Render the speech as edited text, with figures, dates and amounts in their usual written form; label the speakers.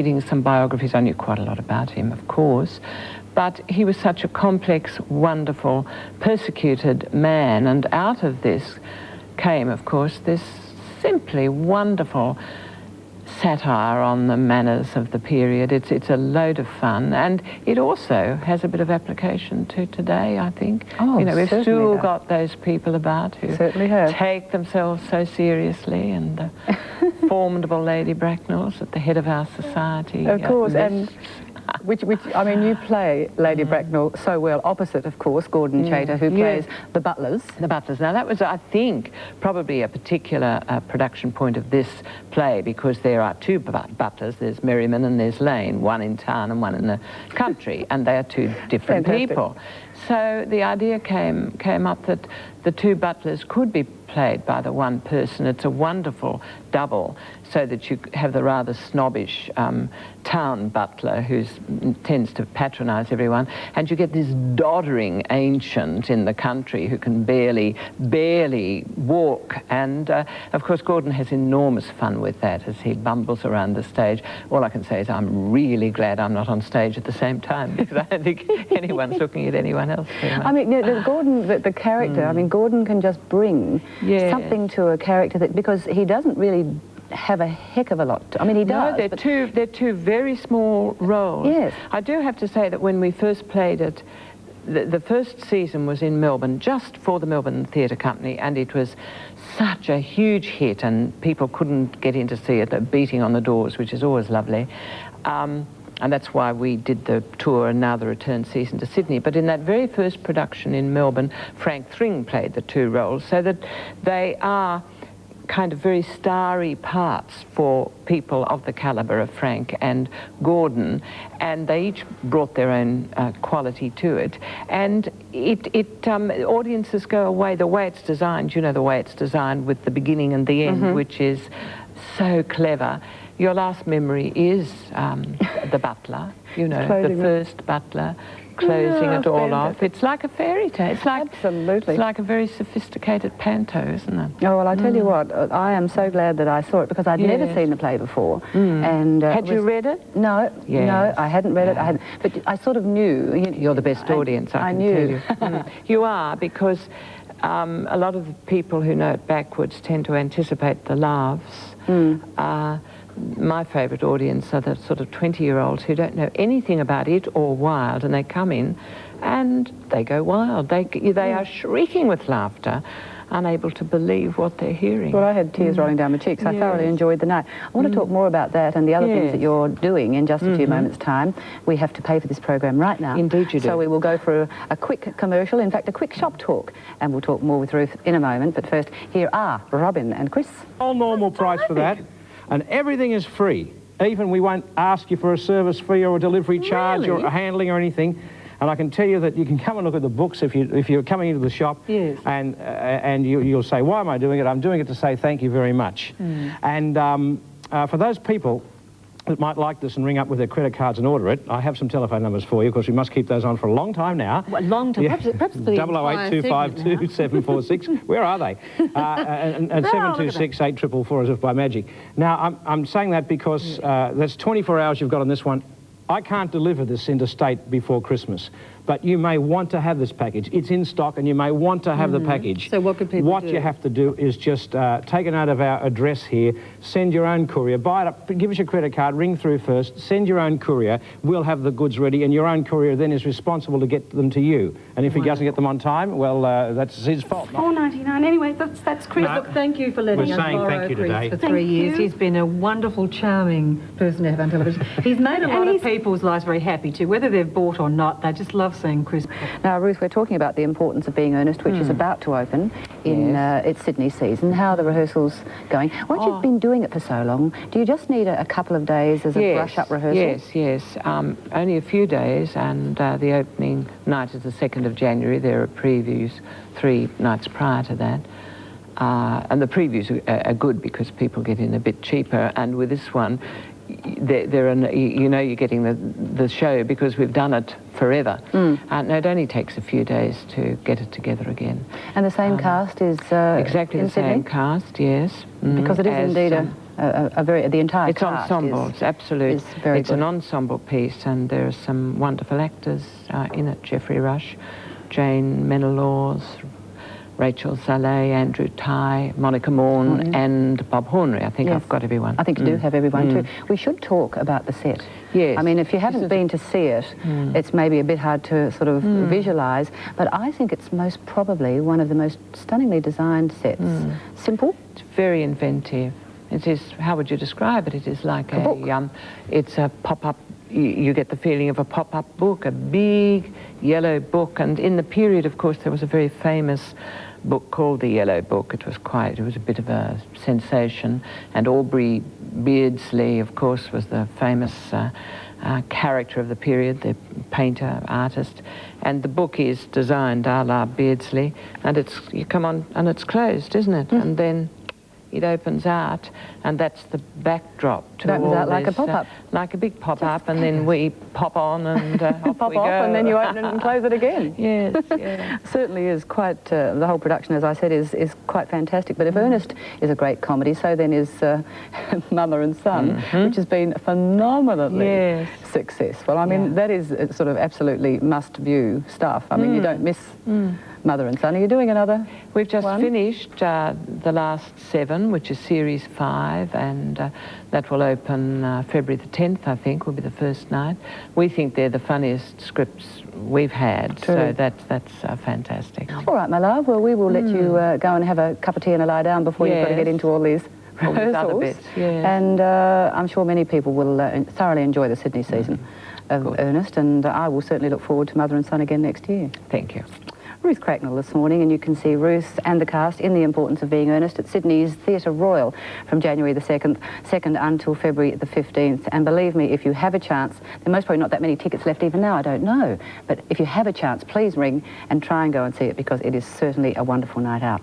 Speaker 1: Reading some biographies, I knew quite a lot about him, of course, but he was such a complex, wonderful, persecuted man, and out of this came, of course, this simply wonderful satire on the manners of the period. It's a load of fun, and it also has a bit of application to today, I think.
Speaker 2: Oh,
Speaker 1: you know, we've still
Speaker 2: does.
Speaker 1: got those people about who
Speaker 2: Certainly have.
Speaker 1: take themselves so seriously, and the formidable Lady Bracknell's at the head of our society.
Speaker 2: Of course, and
Speaker 1: lists.
Speaker 2: which I mean, you play Lady Bracknell so well, opposite, of course, Gordon Chater, who plays the butlers.
Speaker 1: The butlers. Now, that was, I think, probably a particular production point of this play, because there are two butlers. There's Merriman and there's Lane, one in town and one in the country, and they are two different people. So the idea came up that the two butlers could be played by the one person. It's a wonderful double, so that you have the rather snobbish town butler who tends to patronise everyone, and you get this doddering ancient in the country who can barely walk. And of course Gordon has enormous fun with that as he bumbles around the stage. All I can say is I'm really glad I'm not on stage at the same time, because I don't think anyone's looking at anyone else very much.
Speaker 2: I mean, Gordon, the character, I mean, Gordon can just bring something to a character that, because he doesn't really have a heck of a lot. I mean, he does.
Speaker 1: No, they're two very small roles.
Speaker 2: Yes.
Speaker 1: I do have to say that when we first played it, the first season was in Melbourne, just for the Melbourne Theatre Company, and it was such a huge hit, and people couldn't get in to see it. They're beating on the doors, which is always lovely. And that's why we did the tour and now the return season to Sydney. But in that very first production in Melbourne, Frank Thring played the two roles, so that they are kind of very starry parts for people of the calibre of Frank and Gordon, and they each brought their own quality to it. And audiences go away, the way it's designed, you know, the way it's designed with the beginning and the end, which is so clever. Your last memory is the butler, you know, the first butler closing it all off. It's like a fairy tale. It's like,
Speaker 2: absolutely.
Speaker 1: It's like a very sophisticated panto, isn't it?
Speaker 2: Oh, well, I'll tell you what, I am so glad that I saw it, because I'd never seen the play before. And
Speaker 1: had you read it?
Speaker 2: No, no, I hadn't read it. But I sort of knew.
Speaker 1: You're the best audience, I can
Speaker 2: knew.
Speaker 1: tell you. You are, because a lot of the people who know it backwards tend to anticipate the laughs. My favourite audience are the sort of 20-year-olds who don't know anything about it or Wild, and they come in and they go wild. They are shrieking with laughter, unable to believe what they're hearing.
Speaker 2: Well, I had tears rolling down my cheeks. I thoroughly enjoyed the night. I want to talk more about that and the other things that you're doing in just a few moments' time. We have to pay for this program right now.
Speaker 1: Indeed you do.
Speaker 2: So we will go for a quick commercial, in fact, a quick shop talk, and we'll talk more with Ruth in a moment. But first, here are Robin and Chris.
Speaker 3: All normal price for that. And everything is free. Even we won't ask you for a service fee or a delivery charge or a handling or anything. And I can tell you that you can come and look at the books if you're coming into the shop, and you'll say, why am I doing it? I'm doing it to say thank you very much. And for those people that might like this and ring up with their credit cards and order it, I have some telephone numbers for you, because we must keep those on for a long time now.
Speaker 4: What, long time? Perhaps for the
Speaker 3: 008252746. Where are they? And 726-8444 as if by magic. Now, I'm saying that because that's 24 hours you've got on this one. I can't deliver this interstate before Christmas, but you may want to have this package. It's in stock, and you may want to have the package.
Speaker 4: So what could people do?
Speaker 3: What you have to do is just take a note of our address here, send your own courier, buy it up, give us your credit card, ring through first, send your own courier, we'll have the goods ready, and your own courier then is responsible to get them to you. And if he doesn't get them on time, well, that's his fault.
Speaker 5: $4.99 anyway, that's Chris.
Speaker 4: No. Look, thank you for letting us borrow Chris for 3 years. He's been a wonderful, charming person to have on television. He's made a lot of people's lives very happy too, whether they've bought or not. They just love seeing Chris.
Speaker 2: Now, Ruth, we're talking about the importance of being earnest, which is about to open in its Sydney season. How are the rehearsals going? Once you've been doing it for so long, do you just need a couple of days as a brush-up rehearsal?
Speaker 1: Yes. Only a few days, and the opening night is the 2nd of January. There are previews 3 nights prior to that. And the previews are good because people get in a bit cheaper, and with this one, you know you're getting the show because we've done it forever. And it only takes a few days to get it together again.
Speaker 2: And the same cast is
Speaker 1: exactly
Speaker 2: in
Speaker 1: the same
Speaker 2: Sydney?
Speaker 1: cast, yes.
Speaker 2: Because it is indeed the entire
Speaker 1: it's
Speaker 2: cast
Speaker 1: ensembles, absolutely.
Speaker 2: is very
Speaker 1: it's
Speaker 2: good.
Speaker 1: an ensemble piece, and there are some wonderful actors in it. Geoffrey Rush, Jane Menelaus, Rachel Saleh, Andrew Ty, Monica Morn, and Bob Hornery. I think I've got everyone.
Speaker 2: I think you do have everyone too. We should talk about the set.
Speaker 1: Yes.
Speaker 2: I mean, if you haven't been to see it, it's maybe a bit hard to sort of visualise, but I think it's most probably one of the most stunningly designed sets. Simple.
Speaker 1: It's very inventive. It is, how would you describe it? It is like a
Speaker 2: book.
Speaker 1: It's a pop-up, you get the feeling of a pop-up book, a big yellow book, and in the period, of course, there was a very famous book called The Yellow Book. It was a bit of a sensation, and Aubrey Beardsley, of course, was the famous character of the period, the painter, artist, and the book is designed a la Beardsley, and you come on and it's closed, isn't it? And then it opens out, and that's the backdrop to
Speaker 2: It opens
Speaker 1: all
Speaker 2: out like
Speaker 1: this,
Speaker 2: a pop-up.
Speaker 1: like a big pop-up, and then we pop on and off
Speaker 2: Pop
Speaker 1: we
Speaker 2: off,
Speaker 1: go.
Speaker 2: and then you open it and close it again.
Speaker 1: Yes, yeah.
Speaker 2: Certainly is quite, the whole production, as I said, is quite fantastic. But if Ernest is a great comedy, so then is Mother and Son, which has been phenomenally successful. I mean, that is sort of absolutely must-view stuff. I mean, you don't miss Mother and Son. Are you doing another
Speaker 1: We've just
Speaker 2: one?
Speaker 1: finished the last 7, which is Series 5, and that will open February the 10th, I think, will be the first night. We think they're the funniest scripts we've had, so that's fantastic.
Speaker 2: All right, my love. Well, we will let you go and have a cup of tea and a lie down before you've got to get into all these
Speaker 1: All these other
Speaker 2: rehearsals.
Speaker 1: bits, yes.
Speaker 2: And I'm sure many people will thoroughly enjoy the Sydney season of Ernest, and I will certainly look forward to Mother and Son again next year.
Speaker 1: Thank you.
Speaker 2: Ruth Cracknell this morning, and you can see Ruth and the cast in The Importance of Being Earnest at Sydney's Theatre Royal from January the 2nd until February the 15th. And believe me, if you have a chance, there most probably not that many tickets left even now, I don't know. But if you have a chance, please ring and try and go and see it, because it is certainly a wonderful night out.